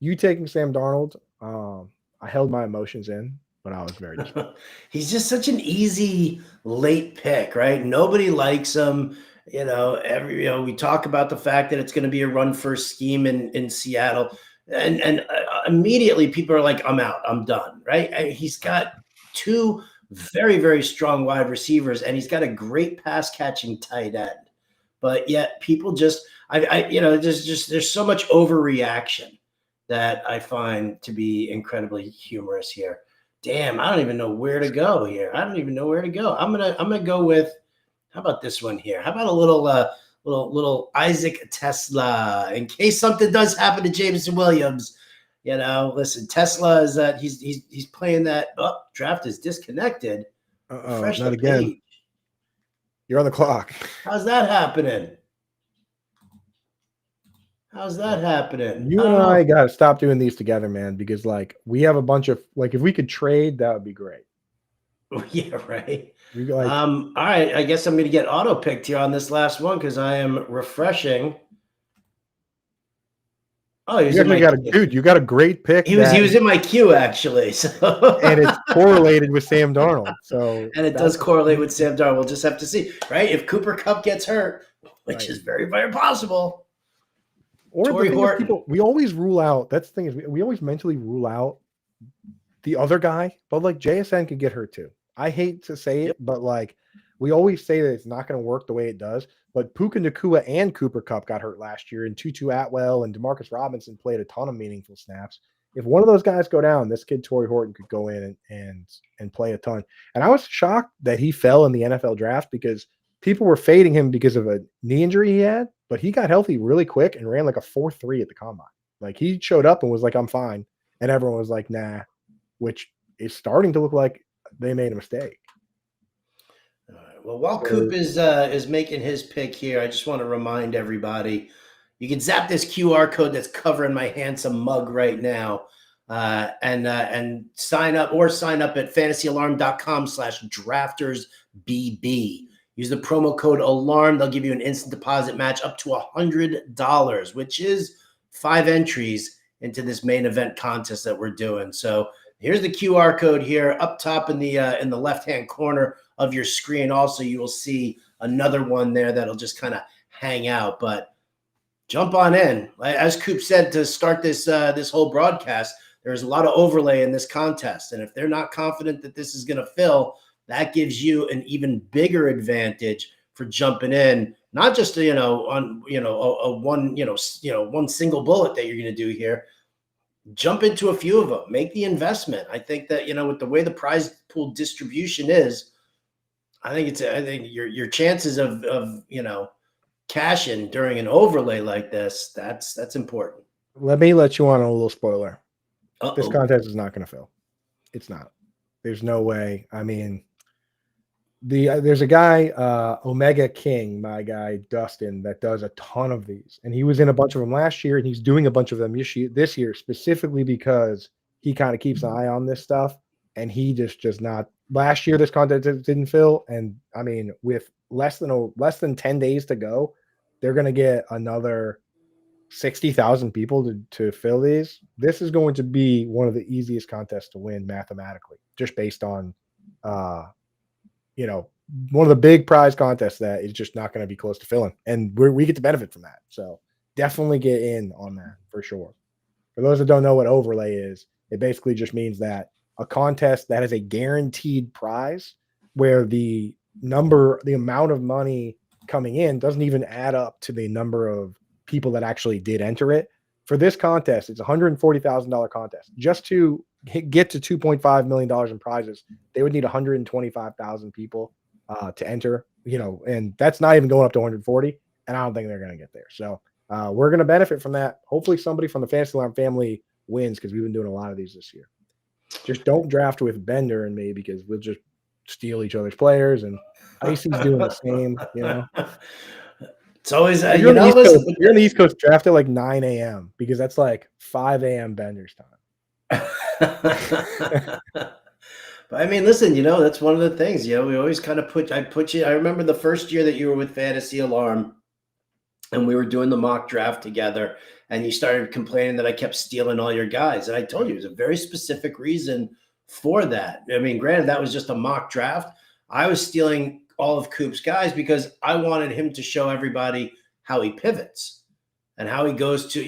You taking Sam Darnold, I held my emotions in, but I was very disappointed. He's just such an easy late pick, right? Nobody likes him. We talk about the fact that it's going to be a run first scheme in Seattle, and immediately people are like, I'm out, I'm done, right? He's got 2 very, very strong wide receivers, and he's got a great pass catching tight end, but yet people just, there's so much overreaction that I find to be incredibly humorous here. Damn, I don't even know where to go here. I'm gonna go with, how about this one here? How about a little Isaac Tesla, in case something does happen to Jameson Williams? Listen, Tesla is that he's playing that. Oh, draft is disconnected. Not again. Page. You're on the clock. How's that happening? You and I got to stop doing these together, man, because we have a bunch of, if we could trade, that would be great. Yeah, right. All right. I guess I'm going to get auto picked here on this last one because I am refreshing. Oh, you got a great pick. He was in my queue actually. So and it's correlated with Sam Darnold. And it does correlate with Sam Darnold. We'll just have to see, right? If Cooper Kupp gets hurt, which is very, very possible. Or Torrey Horton. We always rule out. That's the thing is we always mentally rule out the other guy, but JSN could get hurt too. I hate to say it, but we always say that it's not going to work the way it does. But Puka Nacua and Cooper Kupp got hurt last year, and Tutu Atwell and Demarcus Robinson played a ton of meaningful snaps. If one of those guys go down, this kid Torrey Horton could go in and play a ton. And I was shocked that he fell in the NFL draft because people were fading him because of a knee injury he had, but he got healthy really quick and ran like a 4.3 at the combine. Like he showed up and was like, I'm fine. And everyone was like, nah, which is starting to look like they made a mistake. All right. Well, while So, Coop is making his pick here, I just want to remind everybody you can zap this QR code that's covering my handsome mug right now, and sign up at fantasyalarm.com/draftersbb. Use the promo code ALARM. They'll give you an instant deposit match up to $100, which is 5 entries into this main event contest that we're doing. So here's the QR code here up top in the left-hand corner of your screen. Also, you will see another one there that'll just kind of hang out. But jump on in. As Coop said to start this whole broadcast, there's a lot of overlay in this contest, and if they're not confident that this is going to fill, that gives you an even bigger advantage for jumping in. Not just on one single bullet that you're going to do here. Jump into a few of them. Make the investment. I think that with the way the prize pool distribution is, I think your chances of cashing during an overlay like this, that's important. let me let you on a little spoiler. Uh-oh. This contest is not going to fill. It's not. There's no way. I mean, there's a guy, Omega King, my guy Dustin, that does a ton of these, and he was in a bunch of them last year, and he's doing a bunch of them this year specifically because he kind of keeps an eye on this stuff, and he just does not. Last year, this contest didn't fill, and I mean, with less than 10 days to go, they're going to get another 60,000 people to fill these. This is going to be one of the easiest contests to win mathematically, just based on one of the big prize contests that is just not going to be close to filling, and we get to benefit from that. So definitely get in on that for sure. For those that don't know what overlay is, it basically just means that a contest that is a guaranteed prize where the amount of money coming in doesn't even add up to the number of people that actually did enter it. For this contest, it's a $140,000 contest. Just to get to $2.5 million in prizes, they would need 125,000 people to enter, and that's not even going up to 140, and I don't think they're going to get there. So we're going to benefit from that. Hopefully somebody from the Fantasy Alarm family wins, because we've been doing a lot of these this year. Just don't draft with Bender and me, because we'll just steal each other's players, and Icy's doing the same, It's always you're on the East Coast, draft at like 9 a.m. because that's like 5 a.m. Bender's time. But I mean, listen, that's one of the things, we always kind of put you. I remember the first year that you were with Fantasy Alarm and we were doing the mock draft together, and you started complaining that I kept stealing all your guys. And I told you it was a very specific reason for that. I mean, granted, that was just a mock draft. I was stealing all of Coop's guys because I wanted him to show everybody how he pivots and how he goes to,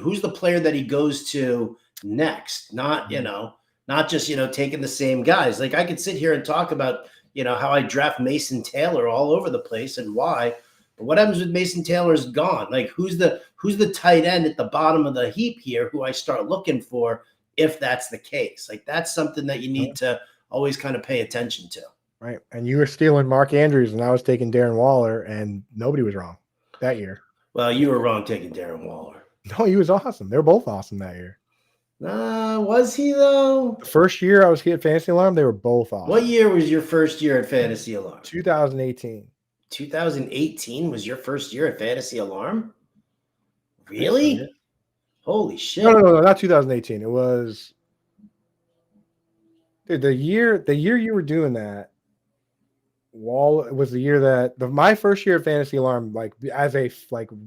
who's the player that he goes to next, not just, taking the same guys. Like I could sit here and talk about, how I draft Mason Taylor all over the place and why, but what happens with Mason Taylor's gone? Like who's the tight end at the bottom of the heap here who I start looking for if that's the case? Like that's something that you need to always kind of pay attention to. Right. And you were stealing Mark Andrews, and I was taking Darren Waller, and nobody was wrong that year. Well, you were wrong taking Darren Waller. No, he was awesome. They were both awesome that year. Was he though? The first year I was here at Fantasy Alarm, they were both awesome. What year was your first year at Fantasy Alarm? 2018. 2018 was your first year at Fantasy Alarm? Really? So, holy shit. No, not 2018. It was the year you were doing that. It was the year that my first year at Fantasy Alarm, like as a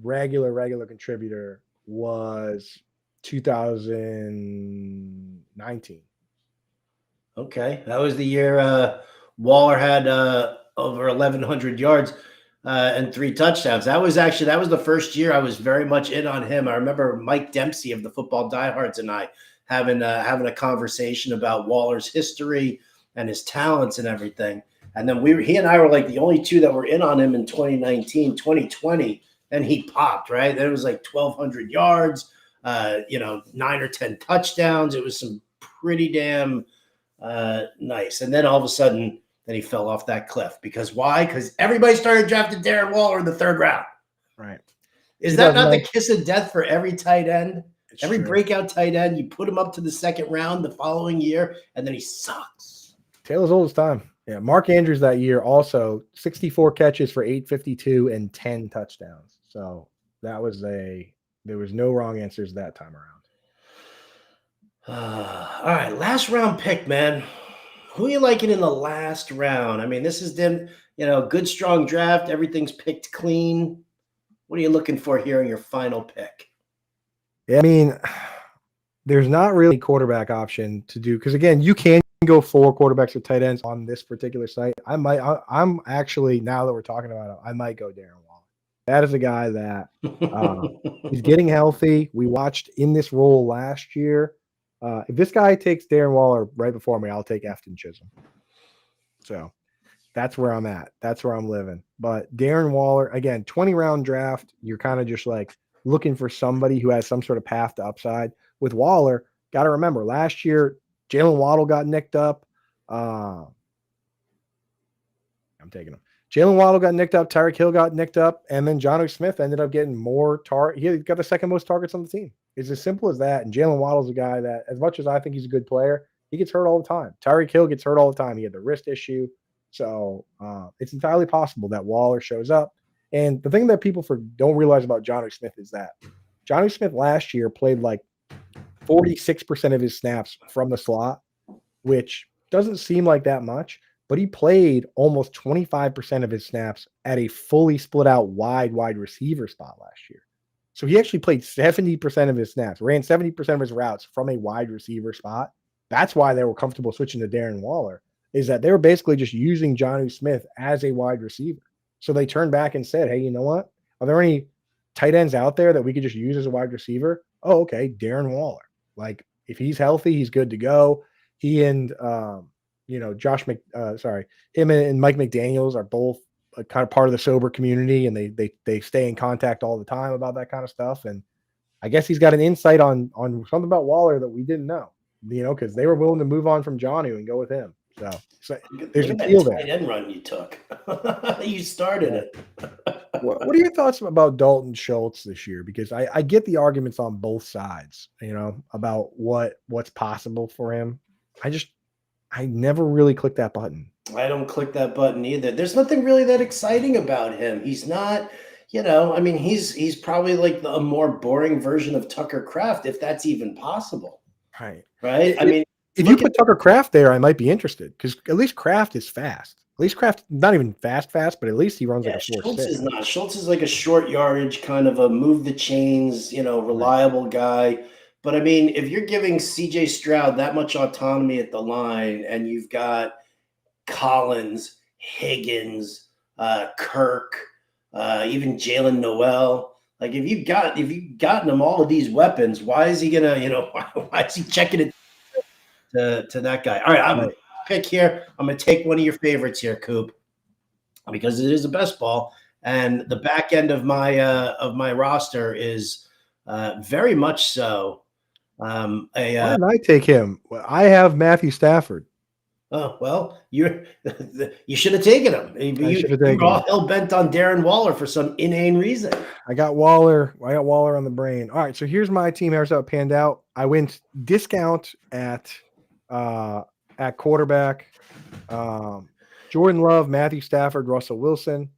regular contributor, was 2019. Okay, that was the year Waller had over 1,100 yards and 3 touchdowns. That was the first year I was very much in on him. I remember Mike Dempsey of the Football Diehards and I having a conversation about Waller's history and his talents and everything. And then he and I were like the only two that were in on him in 2019, 2020. And he popped, right? There was like 1,200 yards, 9 or 10 touchdowns. It was some pretty damn nice. And then all of a sudden, then he fell off that cliff. Because why? Because everybody started drafting Darren Waller in the 3rd round. Right. Is that not the kiss of death for every tight end? It's Every true. breakout tight end, you put him up to the second round the following year, and then he sucks. Tale as old as time. Yeah, Mark Andrews that year also 64 catches for 852 and 10 touchdowns. So that was there was no wrong answers that time around. All right, last round pick, man. Who are you liking in the last round? I mean, this is them, good strong draft. Everything's picked clean. What are you looking for here in your final pick? Yeah, I mean, there's not really a quarterback option to do because again, you can go 4 quarterbacks or tight ends on this particular site. I'm actually, now that we're talking about it, I might go Darren Waller. That is a guy that he's getting healthy. We watched in this role last year. If this guy takes Darren Waller right before me, I'll take Afton Chisholm. So that's where I'm at. That's where I'm living. But Darren Waller, again, 20-round draft, you're kind of just like looking for somebody who has some sort of path to upside. With Waller, got to remember, last year, Jalen Waddle got nicked up. I'm taking him. Jalen Waddle got nicked up. Tyreek Hill got nicked up. And then Jonnu Smith ended up getting more He got the second most targets on the team. It's as simple as that. And Jalen Waddle's a guy that, as much as I think he's a good player, he gets hurt all the time. Tyreek Hill gets hurt all the time. He had the wrist issue. So it's entirely possible that Waller shows up. And the thing that people don't realize about Jonnu Smith is that Jonnu Smith last year played like 46% of his snaps from the slot, which doesn't seem like that much, but he played almost 25% of his snaps at a fully split out wide receiver spot last year. So he actually played 70% of his snaps, ran 70% of his routes from a wide receiver spot. That's why they were comfortable switching to Darren Waller, is that they were basically just using Jonnu Smith as a wide receiver. So they turned back and said, hey, you know what? Are there any tight ends out there that we could just use as a wide receiver? Oh, okay, Darren Waller. Like, if he's healthy, he's good to go. He and him and Mike McDaniels are both kind of part of the sober community, and they stay in contact all the time about that kind of stuff. And I guess he's got an insight on something about Waller that we didn't know, because they were willing to move on from Jonnu and go with him. So there's a deal there. Tight end run you took. You started it. What are your thoughts about Dalton Schultz this year? Because I get the arguments on both sides, about what's possible for him. I never really click that button. I don't click that button either. There's nothing really that exciting about him. He's not, he's probably like a more boring version of Tucker Kraft, if that's even possible. Right. If you put Tucker Kraft there, I might be interested, because at least Kraft is fast. At least Kraft, not even fast, but at least he runs like a 4.6. Schultz is not. Schultz is like a short yardage, kind of a move the chains, reliable guy. But if you're giving C.J. Stroud that much autonomy at the line, and you've got Collins, Higgins, Kirk, even Jalen Noel, like if you've gotten him all of these weapons, why is he gonna, why is he checking it to that guy? All right, I'm gonna pick here. I'm gonna take one of your favorites here, Coop, because it is a best ball, and the back end of my roster is very much so. Why did I take him? Well, I have Matthew Stafford. Oh, well, you should have taken him. You were all hell bent on Darren Waller for some inane reason. I got Waller on the brain. All right, so here's my team. Here's how it panned out. I went discount at quarterback. Jordan Love, Matthew Stafford, Russell Wilson.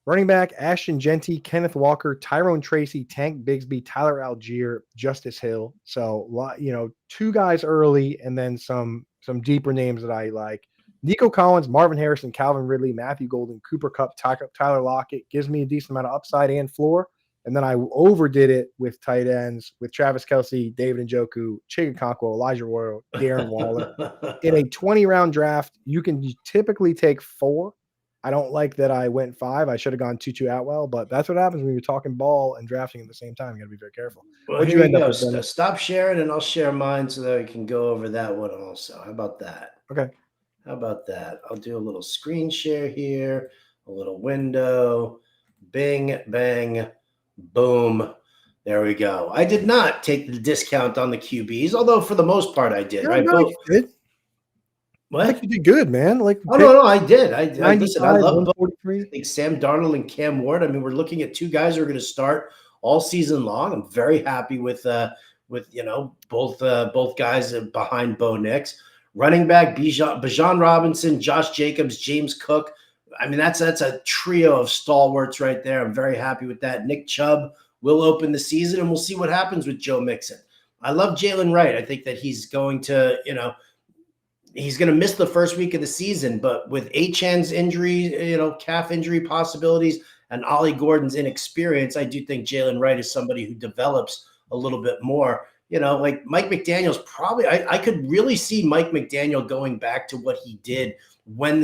Running back, Ashton Genty, Kenneth Walker, Tyrone Tracy, Tank Bigsby, Tyler Algier, Justice Hill. So, 2 guys early, and then some deeper names that I like. Nico Collins, Marvin Harrison, Calvin Ridley, Matthew Golden, Cooper Kupp, Tyler Lockett gives me a decent amount of upside and floor. And then I overdid it with tight ends with Travis Kelce, David Njoku, Chigakonkwo, Elijah Royal, Darren Waller. In a 20-round draft, you can typically take 4. I don't like that I went 5. I should have gone Tutu Atwell, but that's what happens when you're talking ball and drafting at the same time. You got to be very careful. Well, what'd you end up with? Stop sharing, and I'll share mine so that I can go over that one also. How about that? Okay. How about that? I'll do a little screen share here, a little window. Bing, bang, boom. There we go. I did not take the discount on the QBs, although for the most part I did. Right? What? I think you did good, man. No, I did. I listen. I love both. I think Sam Darnold and Cam Ward. We're looking at 2 guys who are going to start all season long. I'm very happy with with both guys behind Bo Nix. Running back Bijan Robinson, Josh Jacobs, James Cook. I mean, that's a trio of stalwarts right there. I'm very happy with that. Nick Chubb will open the season, and we'll see what happens with Joe Mixon. I love Jalen Wright. I think that he's going to, he's going to miss the first week of the season, but with Achan's injury, calf injury possibilities, and Ollie Gordon's inexperience, I do think Jalen Wright is somebody who develops a little bit more. Like Mike McDaniel's probably, I could really see Mike McDaniel going back to what he did when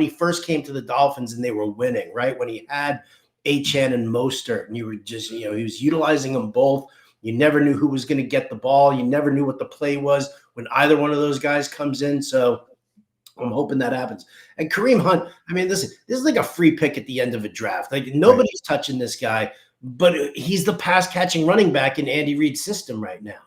he first came to the Dolphins and they were winning, right? When he had Achan and Mostert, and you were just, he was utilizing them both. You never knew who was going to get the ball. You never knew what the play was when either one of those guys comes in. So I'm hoping that happens. And Kareem Hunt, I mean, this is like a free pick at the end of a draft. Like nobody's touching this guy, but he's the pass catching running back in Andy Reid's system right now.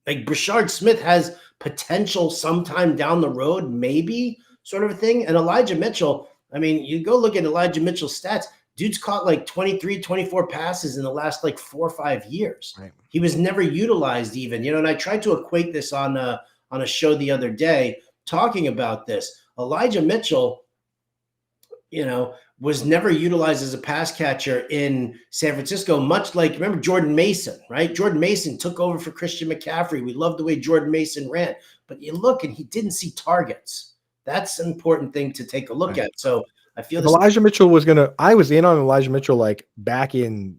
Like Brashard Smith has potential sometime down the road, maybe sort of a thing. And Elijah Mitchell, I mean, you go look at Elijah Mitchell's stats. Dude's caught like 23, 24 passes in the last like 4 or 5 years. Right. He was never utilized even, and I tried to equate this on a show the other day talking about this. Elijah Mitchell, was never utilized as a pass catcher in San Francisco, much like, remember Jordan Mason, right? Jordan Mason took over for Christian McCaffrey. We love the way Jordan Mason ran, but you look and he didn't see targets. That's an important thing to take a look at. So I feel Elijah Mitchell I was in on Elijah Mitchell like back in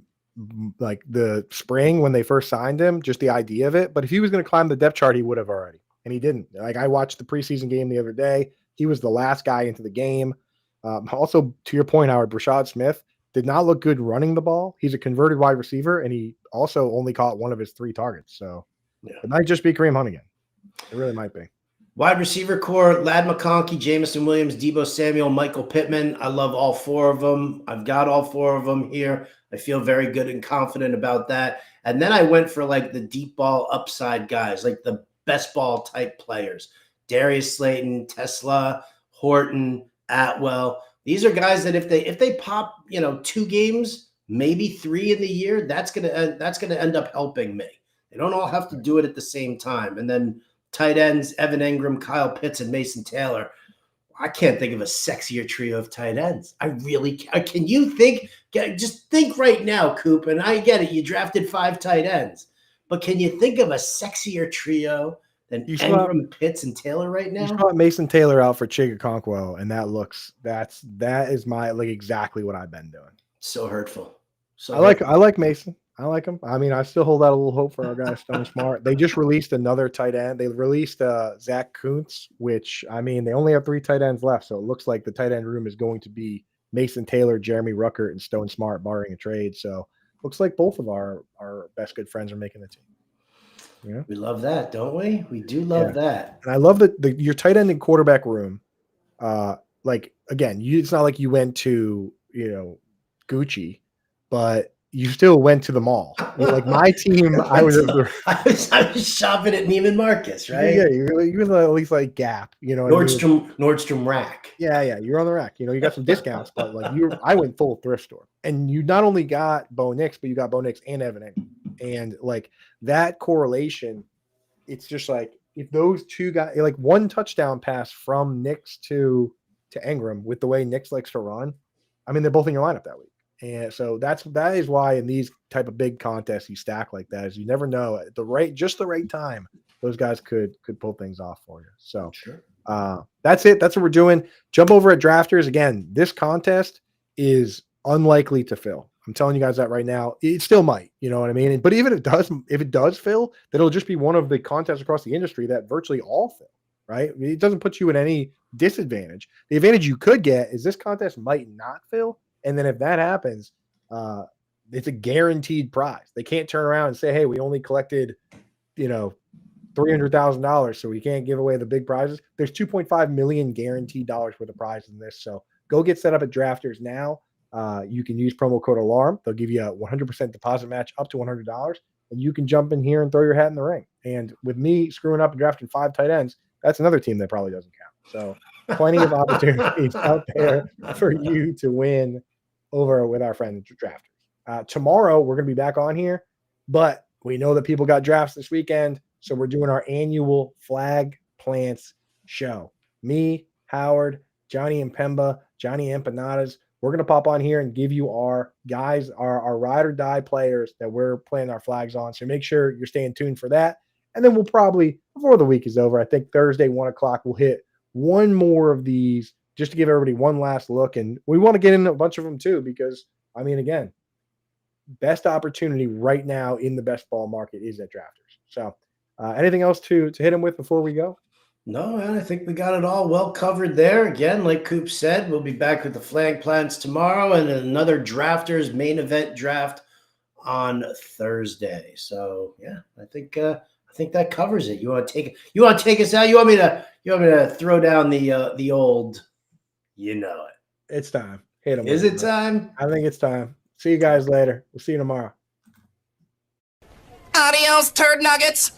like the spring when they first signed him, just the idea of it. But if he was going to climb the depth chart, he would have already, and he didn't. Like I watched the preseason game the other day. He was the last guy into the game. Also, to your point, Howard, Brashard Smith did not look good running the ball. He's a converted wide receiver, and he also only caught one of his 3 targets. So it might just be Kareem Hunt again. It really might be. Wide receiver core, Ladd McConkey, Jamison Williams, Deebo Samuel, Michael Pittman. I love all 4 of them. I've got all 4 of them here. I feel very good and confident about that. And then I went for like the deep ball upside guys, like the best ball type players. Darius Slayton, Tesla, Horton, Atwell. These are guys that if they pop, 2 games, maybe 3 in the year, that's gonna end up helping me. They don't all have to do it at the same time. And then tight ends, Evan Engram, Kyle Pitts, and Mason Taylor. I can't think of a sexier trio of tight ends. I really can. Can you think? Just think right now, Coop. And I get it. You drafted 5 tight ends, but can you think of a sexier trio than Engram, Pitts, and Taylor right now? You brought Mason Taylor out for Chigakonkwo, and that is my like exactly what I've been doing. So hurtful. I like Mason. I like him. I mean, I still hold out a little hope for our guy Stone Smart. They just released another tight end. They released Zach Kuntz, which I mean, they only have 3 tight ends left, so it looks like the tight end room is going to be Mason Taylor, Jeremy Ruckert, and Stone Smart, barring a trade. So looks like both of our best good friends are making the team. Yeah, we love that, don't we? We do love that. And I love that your tight end and quarterback room. Like again, it's not like you went to Gucci, but you still went to the mall. Like my team, I was shopping at Neiman Marcus, right? Yeah, you were at least like Gap, Nordstrom Rack. Yeah, you're on the rack. You got some discounts, but like I went full thrift store, and you not only got Bo Nix, but you got Bo Nix and Evan Engram. And like that correlation, it's just like if those 2 guys, like 1 touchdown pass from Nix to Engram with the way Nix likes to run, I mean they're both in your lineup that week. And so that is why in these type of big contests you stack like that, is you never know at the right time those guys could pull things off for you. So sure. That's it. That's what we're doing. Jump over at Drafters. Again, this contest is unlikely to fill. I'm telling you guys that right now. It still might, you know what I mean? But even if it does fill, then it'll just be one of the contests across the industry that virtually all fill, right? I mean, it doesn't put you at any disadvantage. The advantage you could get is this contest might not fill. And then if that happens, it's a guaranteed prize. They can't turn around and say, hey, we only collected, $300,000, so we can't give away the big prizes. There's $2.5 million guaranteed dollars worth of prizes in this. So go get set up at Drafters now. You can use promo code ALARM. They'll give you a 100% deposit match up to $100, and you can jump in here and throw your hat in the ring. And with me screwing up and drafting 5 tight ends, that's another team that probably doesn't count. So plenty of opportunities out there for you to win over with our friends Drafters. Tomorrow, we're going to be back on here, but We know that people got drafts this weekend, so we're doing our annual Flag Plants show. Me, Howard, Johnny and Pemba, Johnny Empanadas. We're going to pop on here and give you our guys, our ride or die players that we're planting our flags on. So make sure you're staying tuned for that. And then we'll probably, before the week is over, I think Thursday, 1 o'clock, we'll hit one more of these just to give everybody one last look. And we want to get in a bunch of them too, because, I mean, again, best opportunity right now in the best ball market is at drafters. So anything else to hit them with before we go? No, man, I think we got it all well covered there. Again, like Coop said, we'll be back with the flag plants tomorrow and another drafters main event draft on Thursday. So yeah, I think that covers it. You want to take us out? You want me to throw down the old, you know it. It's time. Hit them. Is it time? I think it's time. See you guys later. We'll see you tomorrow. Adios, turd nuggets.